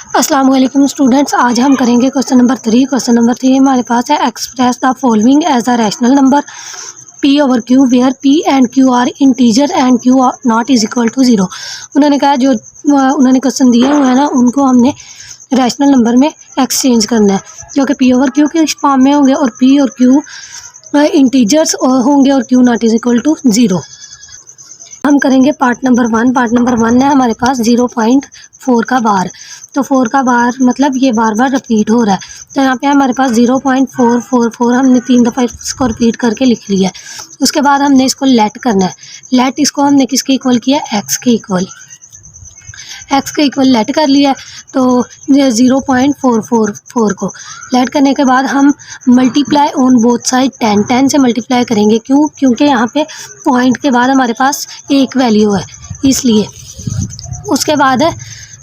अस्सलाम वालेकुम स्टूडेंट्स, आज हम करेंगे क्वेश्चन नंबर 3। क्वेश्चन नंबर 3 हमारे पास है express the following as a rational number p over q where p and q are integer and q not is equal to 0। उन्होंने कहा जो उन्होंने क्वेश्चन दिए हुए हैं ना, उनको हमने रैशनल नंबर में एक्सचेंज करना है, जो कि p ओवर q के फॉर्म में होंगे और p और q इंटीजर्स होंगे और q not is equal to 0। हम करेंगे पार्ट नंबर 1। पार्ट नंबर 1 है हमारे पास 0.4 का बार। तो 4 का बार मतलब ये बार बार रिपीट हो रहा है, तो यहाँ पे हमारे पास 0.444 हमने 3 दफ़ा इसको रिपीट करके लिख लिया है। उसके बाद हमने इसको लेट करना है। लेट इसको हमने किसके इक्वल किया, एक्स के इक्वल। एक्स के इक्वल लेट कर लिया है, तो 0.444 को लेट करने के बाद हम मल्टीप्लाई ऑन बोथ साइड 10 से मल्टीप्लाई करेंगे। क्यों? क्योंकि यहाँ पे पॉइंट के बाद हमारे पास एक वैल्यू है, इसलिए। उसके बाद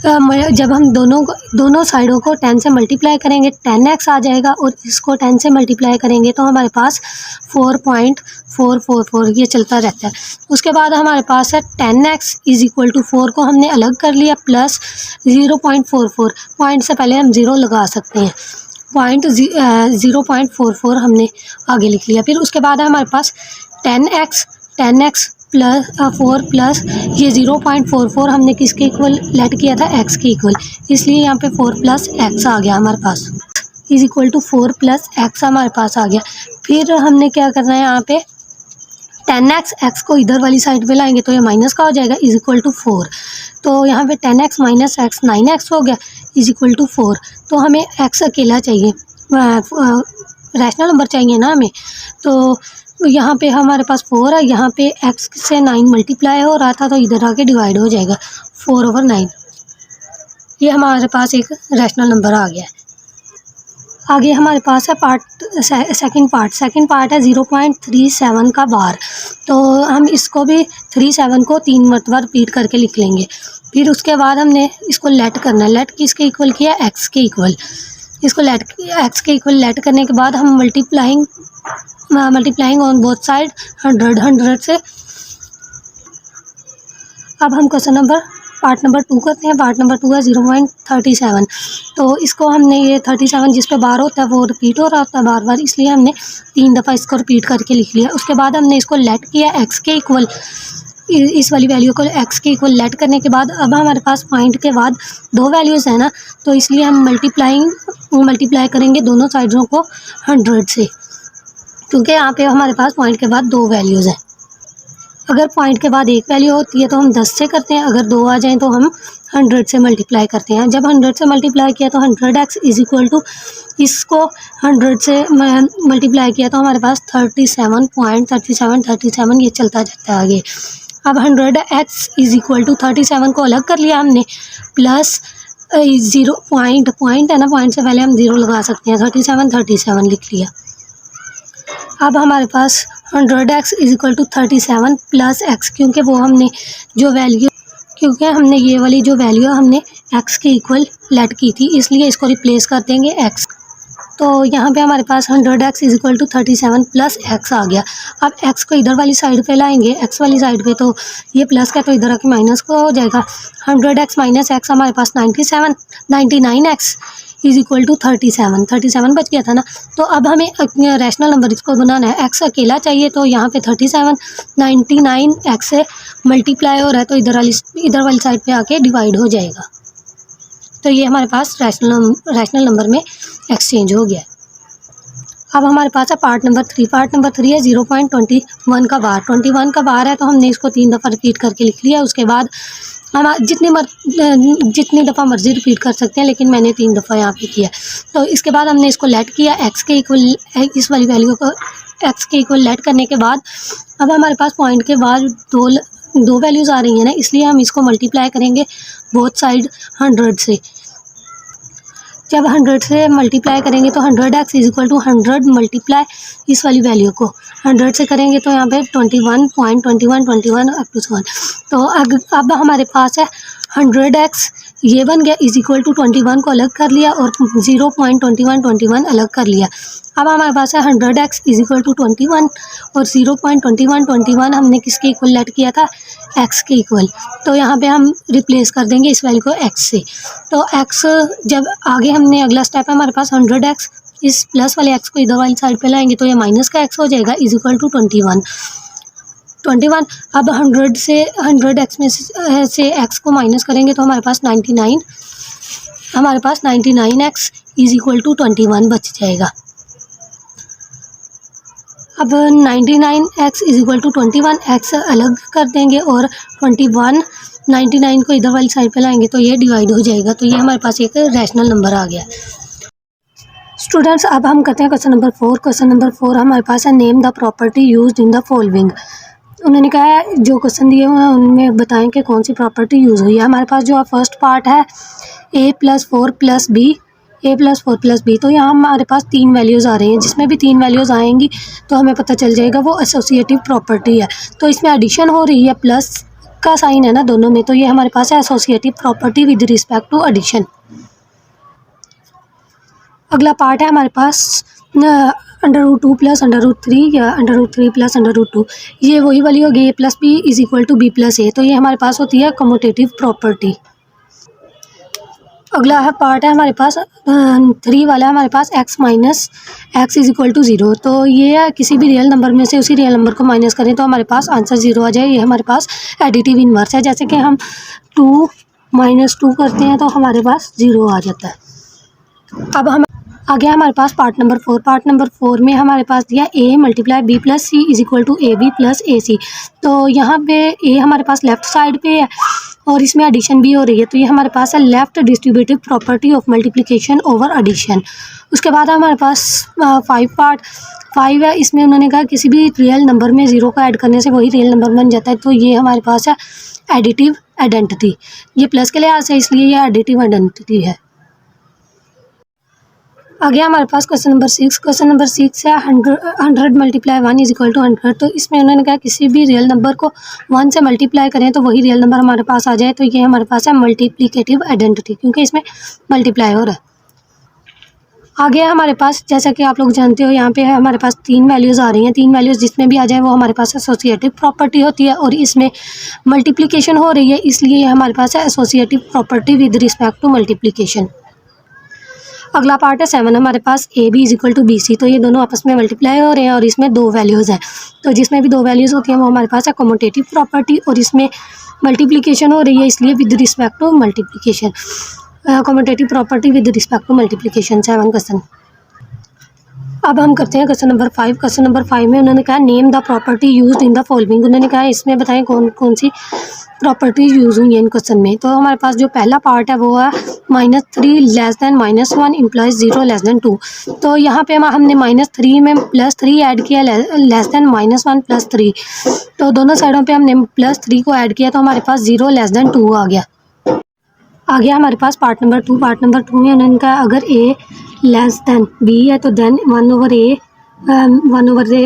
जब हम दोनों साइडों को 10 से मल्टीप्लाई करेंगे 10x आ जाएगा, और इसको 10 से मल्टीप्लाई करेंगे तो हमारे पास 4.444 ये चलता रहता है। उसके बाद हमारे पास है 10x इज इक्वल टू 4 को हमने अलग कर लिया, प्लस 0.44। पॉइंट से पहले हम 0 लगा सकते हैं, 0.44 हमने आगे लिख लिया। फिर उसके बाद है हमारे पास 10x प्लस 4 प्लस ये 0.44 हमने किसके इक्वल लेट किया था, x के इक्वल, इसलिए यहाँ पे 4 प्लस x आ गया हमारे पास, is equal to 4 plus x हमारे पास आ गया। फिर हमने क्या करना है, यहाँ पे 10x को इधर वाली साइड पे लाएंगे तो ये माइनस का हो जाएगा, इज इक्वल टू 4। तो यहाँ पे 10x माइनस x 9x हो गया, इज इक्वल टू 4। तो हमें x अकेला चाहिए, रैशनल नंबर चाहिए ना हमें। तो यहाँ पे हमारे पास 4 है, यहाँ पे x से 9 मल्टीप्लाई हो रहा था तो इधर आके डिवाइड हो जाएगा 4/9। ये हमारे पास एक रैशनल नंबर आ गया है। आगे हमारे पास है सेकंड पार्ट है 0.37 का बार। तो हम इसको भी 37 को 3 मरतबा रिपीट करके लिख लेंगे। फिर उसके बाद हमने इसको लेट करना है। लेट किसके इक्वल किया, एक्स के इक्वल। इसको एक्स के इक्वल लेट करने के बाद हम मल्टीप्लाइंग ऑन बोथ साइड 100 से। अब हम पार्ट नंबर 2 करते हैं। पार्ट नंबर 2 है 0.37। तो इसको हमने ये 37 जिस पे बार होता है वो रिपीट हो रहा होता है बार बार, इसलिए हमने 3 दफ़ा इसको रिपीट करके लिख लिया। उसके बाद हमने इसको लेट किया एक्स के इक्वल, इस वाली वैल्यू को एक्स के इक्वल लेट करने के बाद अब हमारे पास पॉइंट के बाद 2 वैल्यूज़ है ना, तो इसलिए हम मल्टीप्लाई करेंगे दोनों साइडों को 100 से, क्योंकि यहाँ पे हमारे पास पॉइंट के बाद 2 वैल्यूज़ हैं। अगर पॉइंट के बाद एक वैल्यू होती है तो हम 10 से करते हैं, अगर 2 आ जाएँ तो हम 100 से मल्टीप्लाई करते हैं। जब 100 से मल्टीप्लाई किया तो 100x इज इक्वल टू, इसको 100 से मल्टीप्लाई किया तो हमारे पास 37 ये चलता जाता है आगे। अब 100x इज इक्वल टू 37 को अलग कर लिया हमने, प्लस 0 पॉइंट है ना, पॉइंट से पहले हम 0 लगा सकते हैं, 37 लिख लिया। अब हमारे पास 100x is equal to 37 plus x, क्योंकि हमने ये वाली जो वैल्यू हमने x के इक्वल लेट की थी, इसलिए इसको रिप्लेस कर देंगे x। तो यहाँ पे हमारे पास 100x is equal to 37 plus x आ गया। अब x को इधर वाली साइड पे लाएंगे, x वाली साइड पे, तो ये प्लस का तो इधर आके माइनस को हो जाएगा। 100x माइनस x हमारे पास 99x इज इक्वल टू 37 बच गया था ना। तो अब हमें रैशनल नंबर इसको बनाना है, x अकेला चाहिए, तो यहाँ पे 99x से मल्टीप्लाई हो रहा है तो इधर वाली साइड पे आके डिवाइड हो जाएगा। तो ये हमारे पास रैशनल नंबर में एक्सचेंज हो गया। अब हमारे पास है पार्ट नंबर 3। पार्ट नंबर 3 है 0.21 का बार। 21 का बार है तो हमने इसको 3 दफ़ा रिपीट करके लिख लिया। उसके बाद हम जितनी दफ़ा मर्जी रिपीट कर सकते हैं, लेकिन मैंने 3 दफ़ा यहाँ पे किया। तो इसके बाद हमने इसको लेट किया एक्स के इक्वल, इस वाली वैल्यू को एक्स के इक्वल लेट करने के बाद अब हमारे पास पॉइंट के बाद दो वैल्यूज़ आ रही हैं ना, इसलिए हम इसको मल्टीप्लाई करेंगे बोथ साइड 100 से। जब 100 से मल्टीप्लाई करेंगे तो 100x is equal to 100 multiply इस वाली वैल्यू को 100 से करेंगे तो यहाँ पे 21 अप टू 1। तो अब हमारे पास है 100x ये बन गया इज इक्वल टू 21 को अलग कर लिया और 0.2121 अलग कर लिया। अब हमारे पास है 100x इज इक्वल टू 21 और 0.2121 हमने किसके इक्वल लेट किया था, x के इक्वल। तो यहाँ पे हम रिप्लेस कर देंगे इस वैल्यू को x से। तो x जब आगे हमने अगला स्टेप है हमारे पास 100x, इस प्लस वाले x को इधर वाली साइड पे लाएंगे तो ये माइनस का x हो जाएगा इज इक्वल टू 21। अब 100 से 100x में से x को माइनस करेंगे तो हमारे पास 99, हमारे पास 99x इज इक्वल टू 21 बच जाएगा। अब 99x is equal to 21, x अलग कर देंगे और 21 99 को इधर वाली साइड पे लाएंगे तो ये डिवाइड हो जाएगा। तो ये हमारे पास एक रैशनल नंबर आ गया। स्टूडेंट्स अब हम करते हैं क्वेश्चन नंबर 4। क्वेश्चन नंबर 4 हमारे पास है name the property used in the following. उन्होंने कहा है जो क्वेश्चन दिए हुए हैं उनमें बताएं कि कौन सी प्रॉपर्टी यूज़ हुई है। हमारे पास जो फर्स्ट पार्ट है a+4 + b, a+4 + b, तो यहाँ हमारे पास 3 वैल्यूज़ आ रही हैं। जिसमें भी 3 वैल्यूज़ आएंगी तो हमें पता चल जाएगा वो एसोसिएटिव प्रॉपर्टी है। तो इसमें एडिशन हो रही है, प्लस का साइन है ना दोनों में, तो ये हमारे पास है associative property with respect to addition. अगला पार्ट है हमारे पास √2 + √3 या √3 + √2, ये वही वाली होगी a+b is equal to b + a। तो ये हमारे पास होती है कम्यूटेटिव प्रॉपर्टी। अगला है पार्ट है हमारे पास 3 वाला है हमारे पास x - x is equal to 0। तो ये किसी भी रियल नंबर में से उसी रियल नंबर को माइनस करें तो हमारे पास आंसर 0 आ जाए। ये हमारे पास एडिटिव इन्वर्स है। जैसे कि हम 2 - 2 करते हैं तो हमारे पास 0 आ जाता है। अब हम आगे हमारे पास पार्ट नंबर 4। पार्ट नंबर 4 में हमारे पास दिया a × b + c is equal to ab + ac। तो यहाँ पे a हमारे पास लेफ्ट साइड पे है और इसमें एडिशन भी हो रही है। तो ये हमारे पास है left distributive property of multiplication over addition. उसके बाद हमारे पास 5 है। इसमें उन्होंने कहा किसी भी रियल नंबर में 0 को ऐड करने से वही रियल नंबर बन जाता है। तो ये हमारे पास है एडिटिव आइडेंटिटी। ये प्लस के लिहाज से इसलिए ये एडिटिव आइडेंटिटी है। आगे हमारे पास क्वेश्चन नंबर 6। क्वेश्चन नंबर 6 है 100 × 1 इज इक्वल टू 100। तो इसमें उन्होंने कहा किसी भी रियल नंबर को 1 से मल्टीप्लाई करें तो वही रियल नंबर हमारे पास आ जाए। तो ये हमारे पास है मल्टीप्लिकेटिव आइडेंटिटी, क्योंकि इसमें मल्टीप्लाई हो रहा है। आगे हमारे पास जैसा कि आप लोग जानते हो यहाँ पे हमारे पास 3 वैल्यूज़ आ रही हैं। 3 वैल्यूज़ जिसमें भी आ जाए वो हमारे पास एसोसिएटिव प्रॉपर्टी होती है और इसमें मल्टीप्लिकेशन हो रही है, इसलिए ये हमारे पास है associative property with respect to multiplication. अगला पार्ट है 7 हमारे पास ab is equal to bc। तो ये दोनों आपस में मल्टीप्लाई हो रहे हैं और इसमें 2 वैल्यूज़ हैं। तो जिसमें भी 2 वैल्यूज़ होती हैं वो हमारे पास है कम्यूटेटिव प्रॉपर्टी और इसमें मल्टीप्लिकेशन हो रही है, इसलिए with respect to multiplication, commutative property with respect to multiplication. 7 question. अब हम करते हैं क्वेश्चन नंबर 5। क्वेश्चन नंबर 5 में उन्होंने कहा name the property used in the following. उन्होंने कहा इसमें बताएं कौन कौन सी प्रॉपर्टीज यूज़ हुई हैं इन क्वेश्चन में। तो हमारे पास जो पहला पार्ट है वो है -3 less than -1 implies 0 less than 2। तो यहाँ पे हमने -3 में +3 ऐड किया लेस दैन -1 + 3। तो दोनों साइडों पे हमने +3 को ऐड किया तो हमारे पास 0 लेस दैन 2 आ गया। आगे हमारे पास पार्ट नंबर 2। पार्ट नंबर 2 में उन्होंने कहा अगर a लेस दैन b है तो then 1/a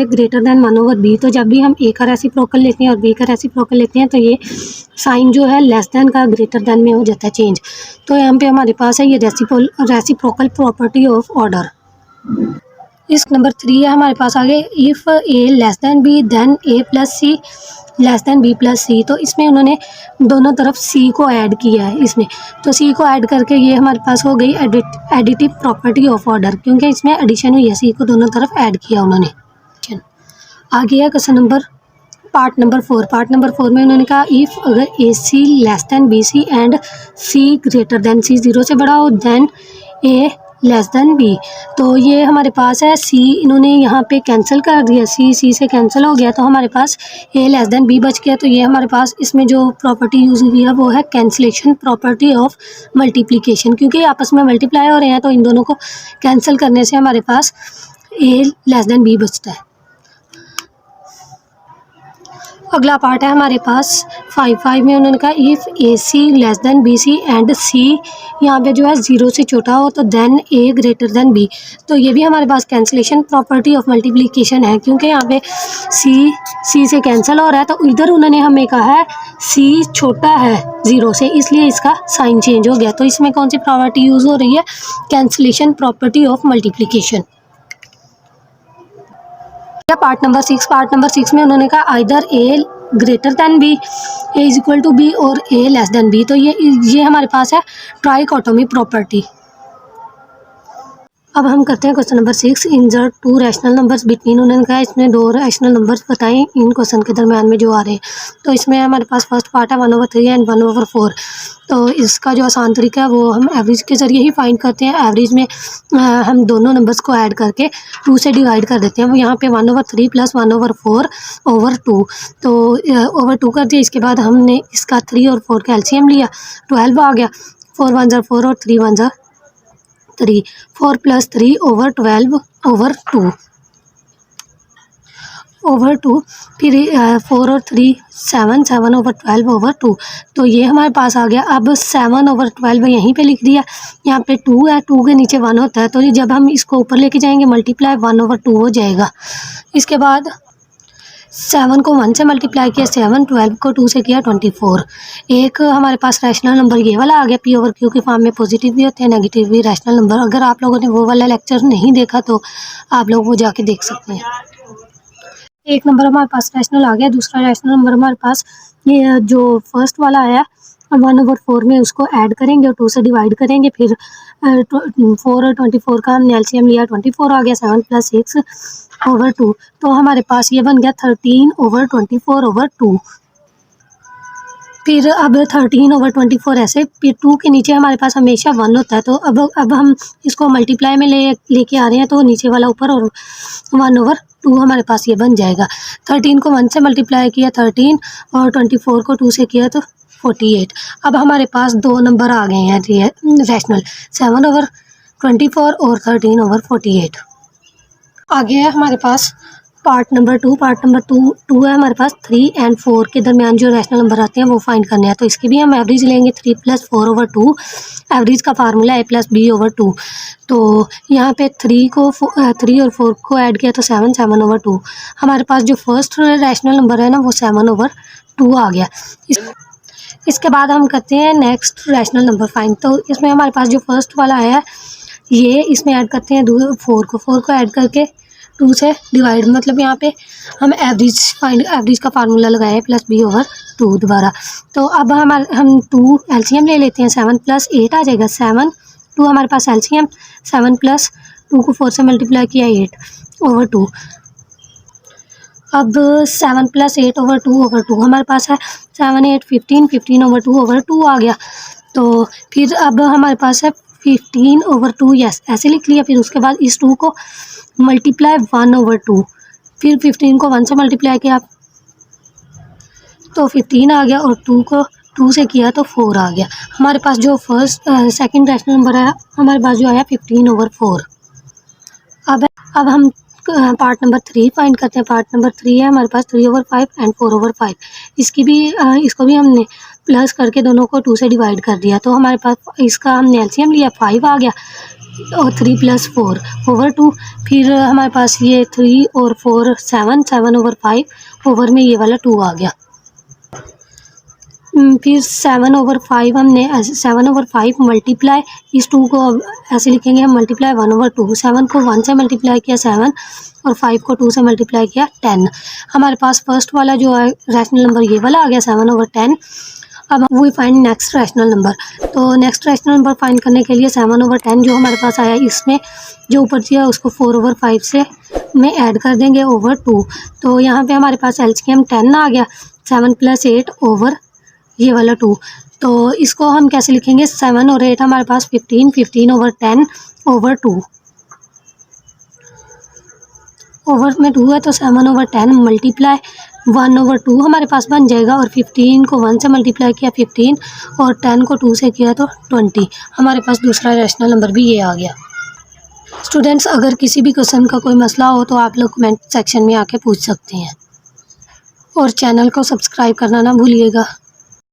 greater than 1/b। तो जब भी हम a का रेसिप्रोकल लेते हैं और b का रेसिप्रोकल लेते हैं तो ये साइन जो है लेस दैन का ग्रेटर दैन में हो जाता है चेंज। तो यहाँ पे हमारे पास है ये रेसिप्रोकल प्रॉपर्टी ऑफ ऑर्डर। इस नंबर 3 है हमारे पास आगे if a less than b then a + c less than b + c। तो इसमें उन्होंने दोनों तरफ c को ऐड किया है इसमें। तो c को ऐड करके ये हमारे पास हो गई एडिटिव प्रॉपर्टी ऑफ ऑर्डर, क्योंकि इसमें एडिशन हुई है, c को दोनों तरफ ऐड किया उन्होंने। आगे है question number part number 4। Part number 4 में उन्होंने कहा इफ़ अगर AC less than BC and C greater than C 0 से बड़ा हो then A less than B। तो ये हमारे पास है C इन्होंने यहाँ पे कैंसिल कर दिया, C से कैंसिल हो गया तो हमारे पास A लेस दैन B बच गया। तो ये हमारे पास इसमें जो प्रॉपर्टी यूज़ हुई है वो है कैंसिलेशन प्रॉपर्टी ऑफ मल्टीप्लिकेशन, क्योंकि आपस में मल्टीप्लाई हो रहे हैं तो इन दोनों को कैंसिल करने से हमारे पास A लेस दैन B बचता है। अगला पार्ट है हमारे पास 5 में उन्होंने कहा if A C less than B C and C यहाँ पे जो है 0 से छोटा हो तो then A greater than B. तो ये भी हमारे पास कैंसिलेशन प्रॉपर्टी ऑफ मल्टीप्लिकेशन है, क्योंकि यहाँ पे सी से कैंसिल हो रहा है, तो इधर उन्होंने हमें कहा है सी छोटा है 0 से, इसलिए इसका साइन चेंज हो गया। तो इसमें कौन सी प्रॉपर्टी यूज़ हो रही है? Cancellation property of multiplication. Part number 6 में उन्होंने कहा either A greater than B, A is equal to B और ए लेस देन बी। तो ये हमारे पास है ट्राइकोटोमी प्रॉपर्टी। अब हम करते हैं question number 6, insert 2 rational numbers between. उन्होंने कहा इसमें 2 रैशनल नंबर्स बताएं इन क्वेश्चन के दरमियान में जो आ रहे हैं। तो इसमें हमारे पास फर्स्ट पार्ट है 1/3 एंड 1/4। तो इसका जो आसान तरीका है वो हम एवरेज के ज़रिए ही फाइंड करते हैं। एवरेज में हम दोनों नंबर्स को ऐड करके 2 से डिवाइड कर देते हैं। वो यहाँ पे 1/3 प्लस 1/4/2, तो ओवर 2 कर दिया। इसके बाद हमने इसका 3 और 4 का एलसीएम लिया, 12 आ गया। 4 1 ज़ा 4 और 3 1 ज़ा 3, 4 + 3/12/2। फिर 4 और 3 7, 7/12/2। तो ये हमारे पास आ गया। अब 7/12 यहीं पे लिख दिया, यहाँ पे 2 है, 2 के नीचे 1 होता है, तो ये जब हम इसको ऊपर लेके जाएंगे मल्टीप्लाई 1/2 हो जाएगा। इसके बाद 7 को 1 से मल्टीप्लाई किया 7, 12 को 2 से किया 24। एक हमारे पास रैशनल नंबर ये वाला आ गया। P/Q के फॉर्म में पॉजिटिव भी होते हैं, नेगेटिव भी रैशनल नंबर। अगर आप लोगों ने वो वाला लेक्चर नहीं देखा तो आप लोग वो जाके देख सकते हैं। एक नंबर हमारे पास रैशनल आ गया। दूसरा रैशनल नंबर हमारे पास ये जो फर्स्ट वाला आया 1/4 में उसको ऐड करेंगे और 2 से डिवाइड करेंगे। फिर 4 और 24 का हमने एलसीएम लिया, 24 आ गया। 7 + 6/2, तो हमारे पास ये बन गया 13/24/2। फिर अब 13/24 ऐसे, फिर 2 के नीचे हमारे पास हमेशा 1 होता है, तो अब हम इसको मल्टीप्लाई में लेके आ रहे हैं, तो नीचे वाला ऊपर और 1/2 हमारे पास ये बन जाएगा। 13 को 1 से मल्टीप्लाई किया 13 और 24 को 2 से किया तो 48। अब हमारे पास 2 नंबर आ गए हैं रैशनल, 7/24 और 13/48। आगे है हमारे पास पार्ट नंबर 2 है हमारे पास 3 और 4 के दरमियान जो रैशनल नंबर आते हैं वो फाइंड करने हैं। तो इसकी भी हम एवरेज लेंगे 3 + 4/2। एवरेज का फार्मूला A + B/2। तो यहाँ पे 3 और 4 को ऐड किया तो 7, 7/2। हमारे पास जो फर्स्ट रैशनल नंबर है ना वो 7/2 आ गया। इसके बाद हम करते हैं नेक्स्ट रैशनल नंबर फाइंड। तो इसमें हमारे पास जो फर्स्ट वाला है ये इसमें ऐड करते हैं 4 को ऐड करके 2 से डिवाइड, मतलब यहाँ पे हम एवरेज का फार्मूला लगाए + B/2 दोबारा। तो अब हम 2 एलसीएम ले लेते हैं। 7 + 8 आ जाएगा। 7 2 हमारे पास एलसीएम, 7 + 2 को 4 से मल्टीप्लाई किया 8/2। अब 7 + 8/2/2 हमारे पास है 7 8 15, 15/2/2 आ गया। तो फिर अब हमारे पास है 15/2, यस ऐसे लिख लिया। फिर उसके बाद इस 2 को मल्टीप्लाई 1/2, फिर 15 को 1 से मल्टीप्लाई किया तो 15 आ गया, और 2 को 2 से किया तो 4 आ गया। हमारे पास जो सेकंड रैशनल नंबर है हमारे पास जो आया 15/4। अब हम पार्ट नंबर 3 फाइंड करते हैं। पार्ट नंबर 3 है हमारे पास 3/5 एंड 4/5। इसको भी हमने प्लस करके दोनों को 2 से डिवाइड कर दिया। तो हमारे पास इसका हमने एलसीएम लिया, 5 आ गया, और 3 + 4/2। फिर हमारे पास ये 3 और 4 7, 7/5 ओवर में ये वाला 2 आ गया। फिर 7/5 हमने 7/5 मल्टीप्लाई, इस 2 को ऐसे लिखेंगे हम मल्टीप्लाई 1/2। 7 को 1 से मल्टीप्लाई किया 7 और 5 को 2 से मल्टीप्लाई किया 10। हमारे पास फर्स्ट वाला जो है रैशनल नंबर ये वाला आ गया 7/10। अब we find next rational number. तो नेक्स्ट रैशनल नंबर फाइंड करने के लिए 7/10 जो हमारे पास आया, इसमें जो ऊपर दिया उसको 4/5 से में ऐड कर देंगे /2। तो यहाँ पे हमारे पास एलसीएम 10 आ गया। 7 + 8 ओवर ये वाला 2। तो इसको हम कैसे लिखेंगे? 7 और 8 हमारे पास 15, 15/10/2। ओवर में 2 है तो 7/10 मल्टीप्लाई 1/2 हमारे पास बन जाएगा, और 15 को 1 से मल्टीप्लाई किया 15 और 10 को 2 से किया तो 20। हमारे पास दूसरा रैशनल नंबर भी ये आ गया। स्टूडेंट्स, अगर किसी भी क्वेश्चन का कोई मसला हो तो आप लोग कमेंट सेक्शन में आके पूछ सकते हैं। और चैनल को सब्सक्राइब करना ना भूलिएगा।